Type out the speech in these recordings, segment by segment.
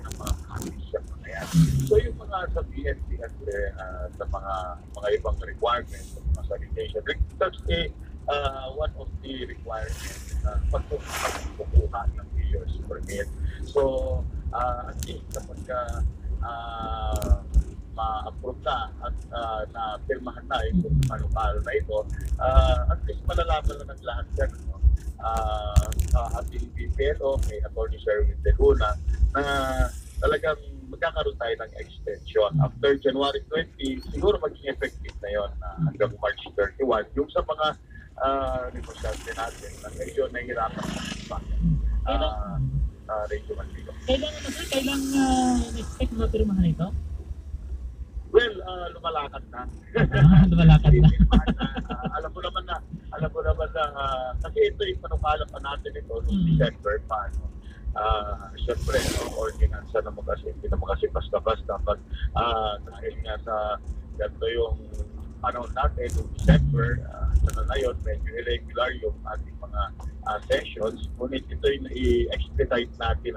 din ng mga copies sa mga yan. So yung mga sa BNP kasi sa mga ibang requirements sa mga sanitation, that's one of the requirements pagkukuha ng mayor's permit. So at least kapag ma-approve na at na-pirmahan na yung manupal na ito, at least malalaman na ng lahat yan, no? Ating PPLO, may Attorney Sherwin De Luna, na talagang magkakaroon tayo ng extension. After January 20, siguro maging effective na yun hanggang March 31. Yung sa mga negosyante natin na medyo nahihirapan pa. Radio Manila. Kailang expect mo pirmahan ito? Well, lumalakad na. Lumalakad na. Alam mo naman na kasi ito yung panukala pa natin ito noong December pa. No? Siyempre, ordinance naman kasi hindi naman kasi basta-basta dahil nga sa ganito yung panahon natin noong December, sana na yun, medyo irregular yung ating mga sessions, ngunit ito yung i-expedite natin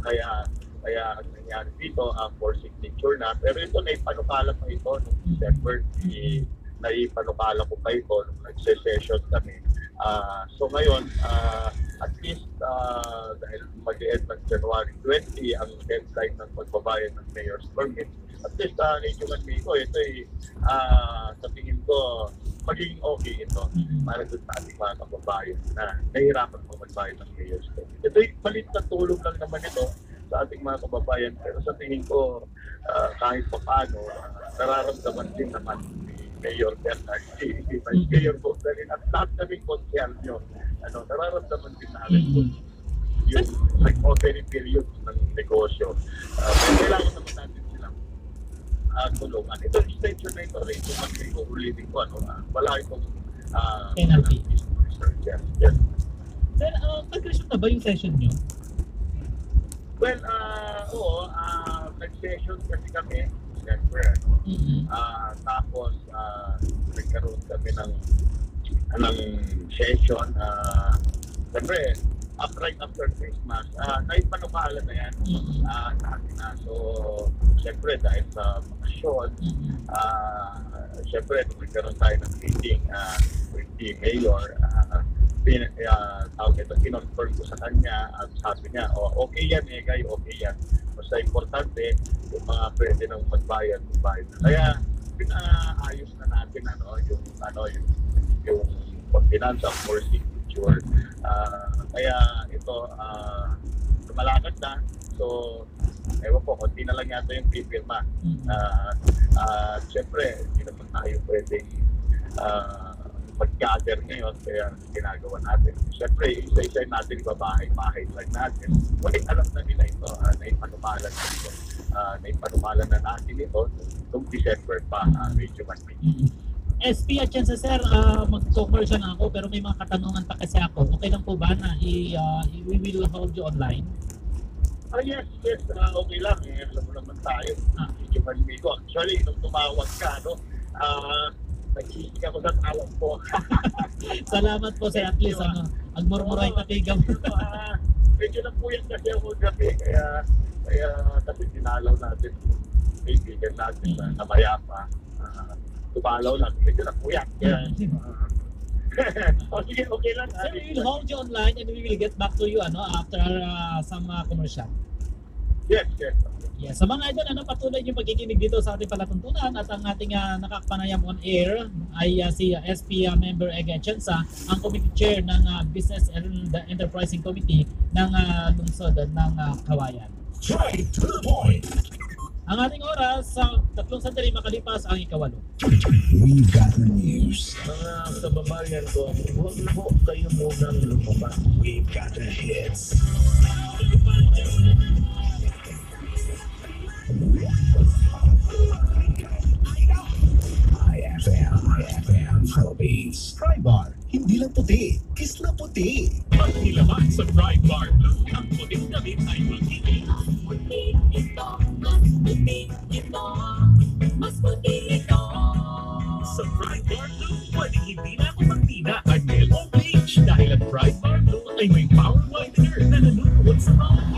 kaya ang nangyari dito for signature na, pero ito na ipanukala pa ito noong December, naipanukala ko pa ito nung nagse-session kami. So ngayon, at least dahil mag-end ng January 20 ang deadline ng pagbabayad ng mayor's permit, at least medyo ko ito sa tingin ko magiging okay ito para sa ating mga kababayan na nahihirapan mo magbayad ng mayor's permit. Ito yung palit na tulong lang naman ito sa ating mga kababayan, pero sa tingin ko kahit pa paano nararamdaman din naman Mayor Bernard, si Mayor Bogdarin at lahat kaming konsyal nyo, nararamdaman din namin yung nag-opening period ng negosyo. Kailangan naman natin silang tulungan. Ito extension na ito, rin kung mag-ulitin ko, wala itong penalty. Yes. Sir, nag-resume na ba yung session nyo? Well, oo, nag-session kasi kami, siyempre, tapos nagkaroon kami ng session, siyempre, right after Christmas, naipanukala na yan natin na. So, siyempre, dahil sa bakasyon, siyempre, nagkaroon tayo ng meeting with the mayor, tawag ito, kinonfirm ko sa kanya at sabi niya, okay yan okay yan. Basta importante, yung mga pwede nang magbayad. Kaya, pinaayos na natin yung pag-finance for signature. Kaya ito, lumalakad na. So, ewan po, konti na lang yata yung pipirma. Siyempre, hindi naman tayo pwedeng mag-gather ngayon, kaya ginagawa natin. Siyempre, isa-isa natin ibabahay-bahay lang natin. Ngunit alam na nila ito, naipanumalan na ito. Naipanumalan na natin ito noong December pa, medyo manpili. SP at yan sa sir, mag-commercial na ako pero may mga katanungan pa kasi ako. Okay lang po ba na we will hold you online? Yes, okay lang. Alam mo naman tayo. Medyo manpili ko. Actually, nung tumawag ka, nag-iisig ako sa tawag po. Salamat po sa at least agmurmuray katigam. Medyo lang po yan kasi ako gabi, kaya kasi dinalaw natin kaibigan natin na mayapa. Tumalaw lang, medyo lang po yan. Sige, okay lang. Sir, we will hold you online and we will get back to you after some commercial. Yes. Yes, sa mga idol, patuloy yung pagkikinig dito sa ating palatuntunan at ang ating nakakapanayam on air ay si SP member Ege Atienza, ang committee chair ng Business and Enterprising Committee ng lungsod ng Kawayan. Straight to the point. Ang ating oras sa 3 sandali makalipas ang ikawalo. We got the news. Mga kababayan ko, huwag po kayo munang lumabas. We've got the hits. IFM Philippines. Fry Bar, hindi lang puti, kiss na puti. Pag nilaban sa Fry Bar Blue, ang puting damit ay magiging puti ito, mas puti ito, mas puti ito. Sa Fry Bar Blue, pwede hindi na ako magtina at Mel o bleach dahil ang Fry Bar Blue ay may power whitener na nanunuot sa bawat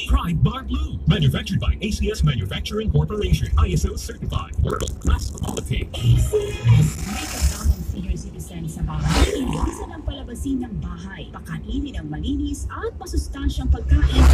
Pride Bar Blue, manufactured by ACS Manufacturing Corporation, ISO certified, world-class quality. May kasamang senior citizen sa bahay. Iwasan ang palabasin ng bahay. Pakainin ang malinis at masustansyang pagkain.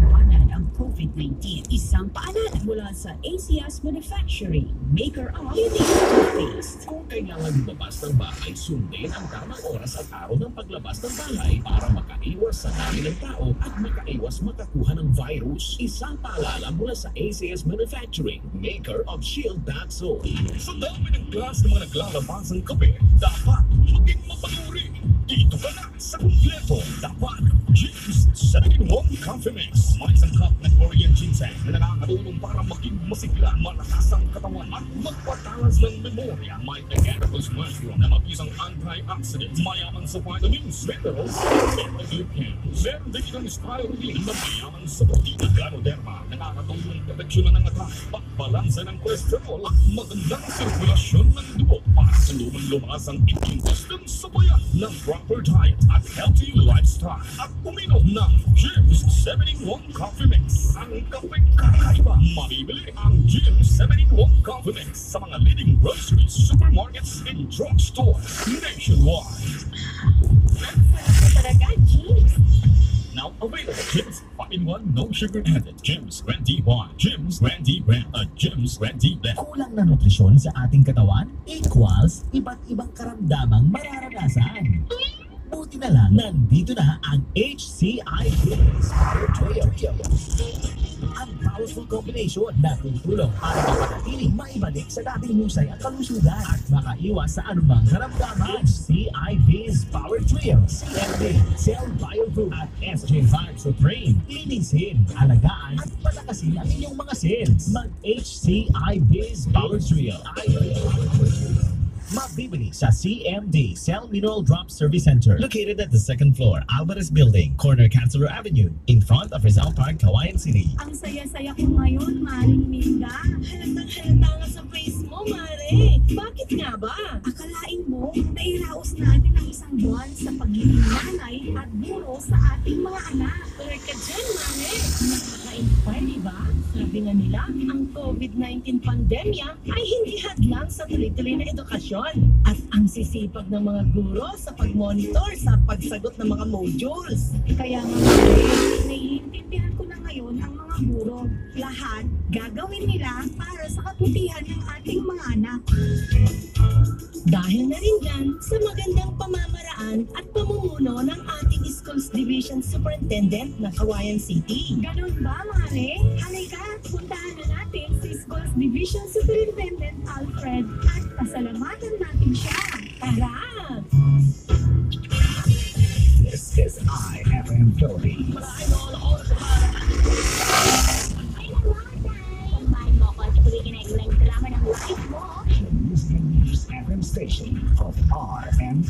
Iwanan ang COVID-19. Isang paalala mula sa ACS Manufacturing, maker of Leading Toothpaste. Kung kailangan lumabas ng bahay, sundin ang tamang oras at araw ng paglabas ng bahay para makaiwas sa dami ng tao at makaiwas makakuha ng virus. Isang paalala mula sa ACS Manufacturing, maker of Shield Bath Soap. Sa dami ng glass ng mga naglalabas ng kape, dapat maging mapanuri. Dito ka na sa kumpleto. Dapat Gyms 7-in-1 Coffee Mix. May isang cup ng Korean ginseng na nakakatulong para maging masigla, malakas ang katawan at magpatalas ng memorya. May agaricus mushroom na mabisang antioxidant, mayaman sa vitamins, minerals, at beta-glucans. Meron din itong spirulina na mayaman sa protina. Ganoderma, nakakatulong proteksyonan ng atay, pagbalansa ng cholesterol at magandang sirkulasyon ng dugo para tulungan lumakas ang immune system sa bayan ng proper diet at healthy lifestyle. At uminom ng Gyms 7-in-1 Coffee Mix. Ang kape kakaiba. Mabibili ang Gyms 7-in-1 Coffee Mix sa mga leading groceries, supermarkets, and drugstores nationwide. Talaga, Gyms. Now available Gyms 5-in-1 no sugar added. Gyms Randy 1, Gyms Randy Brand, Gyms Randy Blend. Kulang na nutrisyon sa ating katawan equals iba't ibang karamdamang mararanasan. Buti na lang, nandito na ang HCI Pills Power Trio. Ang powerful combination na tutulong para mapanatiling maibalik sa dating husay at kalusugan at makaiwas sa anumang karamdaman. HCI Pills Power Trio, CMD, Cell Biofood at SJ Vibe Supreme. Linisin, alagaan at palakasin ang inyong mga cells. Mag-HCI Pills Power Trio. Mabibili sa CMD Cell Mineral Drop Service Center located at the second floor, Alvarez Building, corner Cancelar Avenue, in front of Rizal Park, Cagayan City. Ang saya-saya ko ngayon, Maring Minda. Halatang-halata nga sa face mo, Mare. Bakit nga ba? Akalain mo, nairaos natin ang isang buwan sa pagiging nanay at guro sa ating mga anak. Correct ka dyan, Mare. Nakaka-inspire, di ba? Sabi nga nila, ang COVID-19 pandemya ay hindi hadlang sa tuloy-tuloy na edukasyon. At ang sisipag ng mga guro sa pag-monitor sa pagsagot ng mga modules. Kaya nga, Mare, naiintindihan ko na ngayon ang mga guro. Lahat gagawin nila para sa kabutihan ng ating mga anak. Dahil na rin dyan sa magandang pamamaraan at pamumuno ng ating Schools Division Superintendent ng Cagayan City. Ganun ba, Mare? Halika, puntahan na natin si Schools Division Superintendent Alfred at pasalamatan natin siya. Tara! This is IFM Philippines. Kumain mo ako at tuloy kinaiulang drama ng life mo. The Music and News FM station of RMN.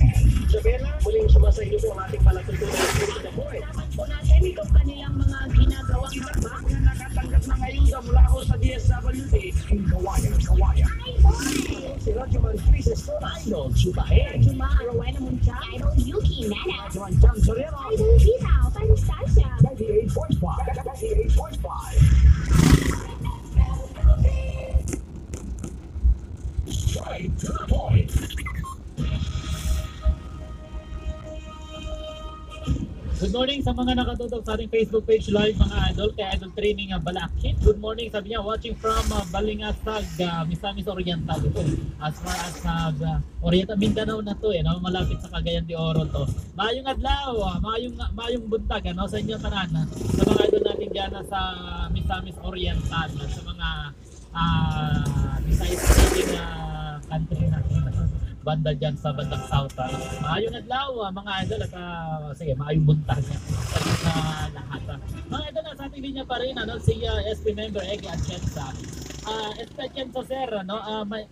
Sabihin na, muling sumasaiyo po ang ating palatuntunan ng Spirit of Boy. Dapat po natin itong kanilang mga ginagawang trabaho. Na nakatanggap ng ayuda mula ako sa DSWD. In Kawayan, Kawayan. Ay, boy! Si Roger Mantrices to, Idol Chupahe. Juma, Rowena Muncha. Idol Yuki, Nana. Juan Chang Sorero. Idol Vita, Pansasya. 98.5. 98.5. Straight to the point. Good morning sa mga nakatutok sa ating Facebook page live mga idol kay Idol Training Balakit. Good morning, sabi niya, watching from Balingasag, Misamis Oriental. Ito, as far as Oriental, Mindanao na to, malapit sa Cagayan de Oro to. Mayong adlaw, mayong buntag sa inyo tanan, sa mga idol natin dyan sa Misamis Oriental, sa mga Visayas speaking country natin. Banda dyan sa bandang South. Maayong adlaw mga idol at sige, maayong buntag niya sa lahat. Mga idol, sa ating linya pa rin si SP member Ege Atienza. SP Atienza sir,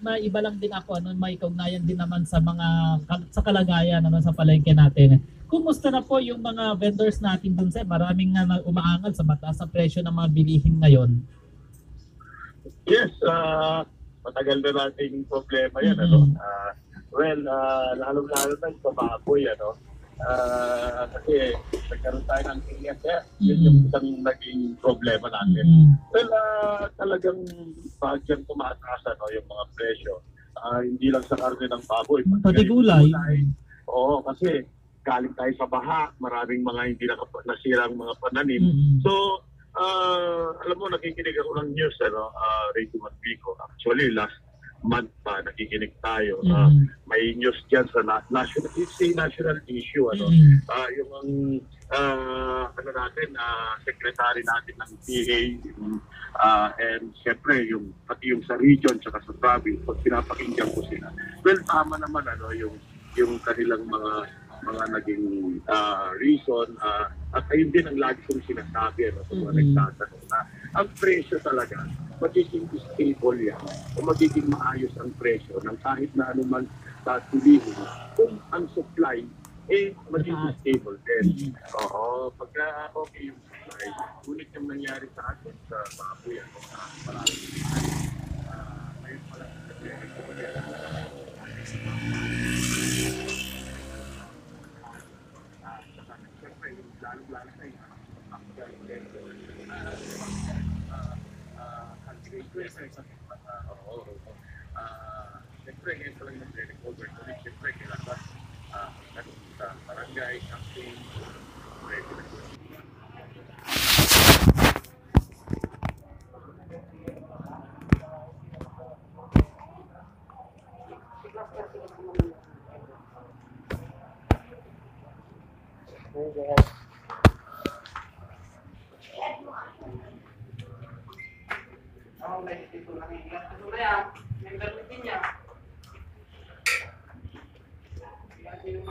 may iba lang din ako, may kaugnayan din naman sa mga sa kalagayan sa palengke natin. Kumusta na po yung mga vendors natin dun sir? Maraming umaangal sa mataas sa presyo ng mga bilihin ngayon. Yes, matagal na nating problema yan, Well, lalo-lalo na sa baboy, Kasi nagkaroon tayo ng cliente, yun yung isang naging problema natin. Well, talagang bagyang tumataas yung mga presyo. Hindi lang sa karne ng baboy. Pati gulay. Oo, kasi galing tayo sa baha, maraming mga hindi nasirang mga pananim. So, alam mo, nakikinig ako ng news, Radio Manpico. Actually, last month pa, nakikinig tayo. May news dyan sa national, it's a national issue. Yung secretary natin ng PA, and siyempre, pati yung sa region, saka sa province, pag pinapakinggan ko sila. Well, tama naman, yung kanilang mga naging reason, at ayun din ang lagi kong sinasabi sa mga nagtatanong na ang presyo talaga magiging stable yan o magiging maayos ang presyo ng kahit na anuman tulihin kung ang supply magiging stable din. Oo, pagka okay yung supply, ulit yung nangyari sa atin sa baboy marami. Ngayon pala siyempre ngayon pa lang nag-recover ulit, siyempre kailangan sa barangay, campaign, Yung